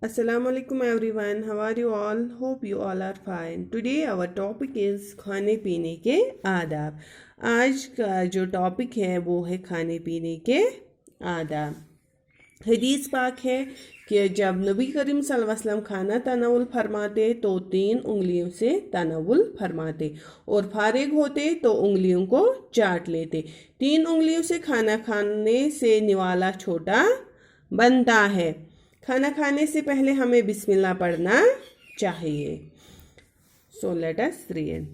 Assalamu alaikum everyone. How are you all? Hope you all are fine. Today our topic is खाने पीने के आदाब. आज का जो टॉपिक है वो है खाने पीने के आदाब. हदीस पाक है कि जब नबी करीम सल्लल्लाहु अलैहि वसल्लम खाना तनावुल फरमाते तो 3 उंगलियों से तनावुल फरमाते और फारिग होते तो उंगलियों को चाट लेते. 3 उंगलियों से खाना खाने से निवाला छोटा बनता है. खाना खाने से पहले हमें बिस्मिल्लाह पढ़ना चाहिए. So let us read.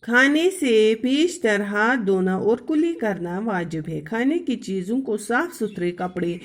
खाने से पेशतर हाथ धोना और कुली करना वाजिब है. खाने की चीज़ों को साफ सुथरे कपड़े,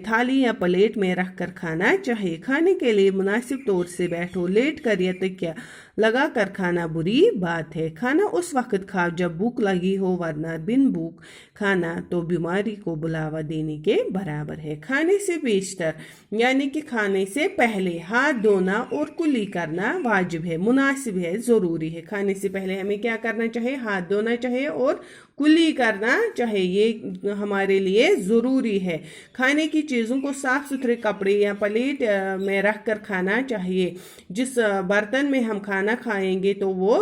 थाली या प्लेट में रखकर खाना चाहिए. खाने के लिए मुनासिब तौर से बैठो. लेट कर या तकिया लगा कर खाना बुरी बात है. खाना उस वक्त खाओ जब भूख लगी हो, वरना बिन भूख खाना तो बीमारी को बुलावा देने के बराबर है. खाने से पेशतर यानी कि खाने से पहले हाथ धोना और कुली करना वाजिब है, मुनासिब है, ज़रूरी है. खाने से पहले हमें क्या करना चाहिए? हाथ धोना चाहिए और कुली करना चाहिए. ये हमारे लिए ज़रूरी है. खाने की चीज़ों को साफ़ सुथरे कपड़े या प्लेट में रख कर खाना चाहिए. जिस बर्तन में हम खाना खाएंगे तो वो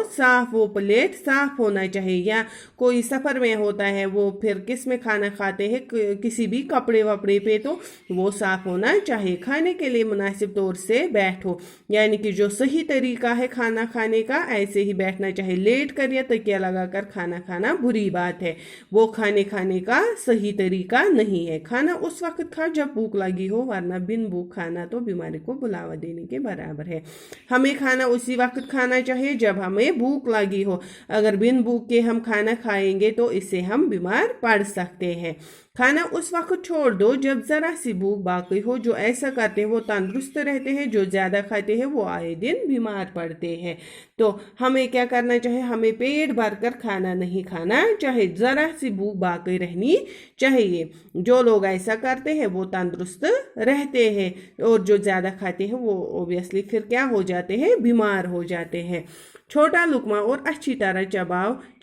वो प्लेट साफ़ होना चाहिए. या कोई सफ़र में होता है वो फिर किस में खाना खाते हैं, किसी भी कपड़े वपड़े पे, तो वो साफ़ होना चाहिए. खाने के लिए मुनासिब तौर से बैठो यानी कि जो सही तरीका है खाना खाने का, ऐसे ही बैठना चाहिए. लेट कर या तकिया लगा कर खाना खाना बुरी बात है. वो खाने का सही तरीका नहीं है. खाना उस वक्त खा जब भूख लगी हो, वरना बिन भूख खाना तो बीमारी को बुलावा देने के बराबर है. हमें खाना उसी वक्त खाना चाहिए जब हमें भूख लगी हो. अगर बिन भूख के हम खाना खाएंगे तो इससे हम बीमार पड़ सकते हैं. खाना उस वक्त छोड़ दो जब ज़रा सी भूख बाकी हो. जो ऐसा करते हैं वो तंदुरुस्त रहते हैं, जो ज़्यादा खाते हैं वो आए दिन बीमार पड़ते हैं. तो हमें क्या करना चाहिए? हमें पेट भर कर खाना नहीं खाना चाहिए, ज़रा सी भूख बाकी रहनी चाहिए. जो लोग ऐसा करते हैं वो तंदुरुस्त रहते हैं और जो ज़्यादा खाते हैं वो ओबियसली फिर क्या हो जाते हैं? बीमार हो जाते हैं. छोटा लुकमा और अच्छी तरह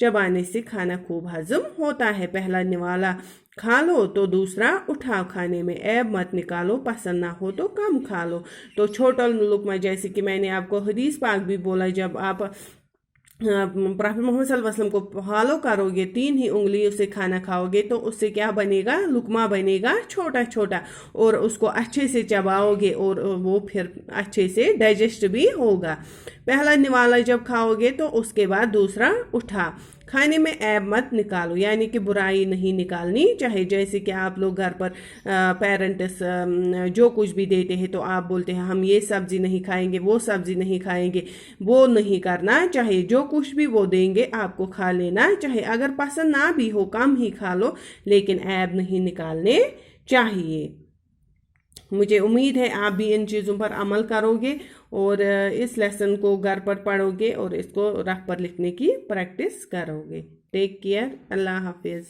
चबाने से खाना खूब हजम होता है. पहला निवाला खा लो तो दूसरा उठाओ. खाने में ऐब मत निकालो, पसंद ना हो तो कम खा लो. तो छोटा लुकमा, जैसे कि मैंने आपको हदीस पाक भी बोला, जब आप प्रॉफेट मोहम्मद सल्लल्लाहु अलैहि वसल्लम को फॉलो करोगे, 3 ही उंगलियों से खाना खाओगे तो उससे क्या बनेगा? लुकमा बनेगा छोटा छोटा, और उसको अच्छे से चबाओगे और वो फिर अच्छे से डाइजेस्ट भी होगा. पहला निवाला जब खाओगे तो उसके बाद दूसरा उठा. खाने में ऐब मत निकालो यानी कि बुराई नहीं निकालनी चाहिए. जैसे कि आप लोग घर पर पेरेंट्स जो कुछ भी देते हैं तो आप बोलते हैं हम ये सब्ज़ी नहीं खाएंगे, वो सब्ज़ी नहीं खाएंगे. वो नहीं करना चाहिए. जो कुछ भी वो देंगे आपको खा लेना चाहिए. अगर पसंद ना भी हो कम ही खा लो, लेकिन ऐब नहीं निकालने चाहिए. मुझे उम्मीद है आप भी इन चीज़ों पर अमल करोगे और इस लेसन को घर पर पढ़ोगे और इसको रफ पर लिखने की प्रैक्टिस करोगे. Take care. अल्लाह हाफिज़.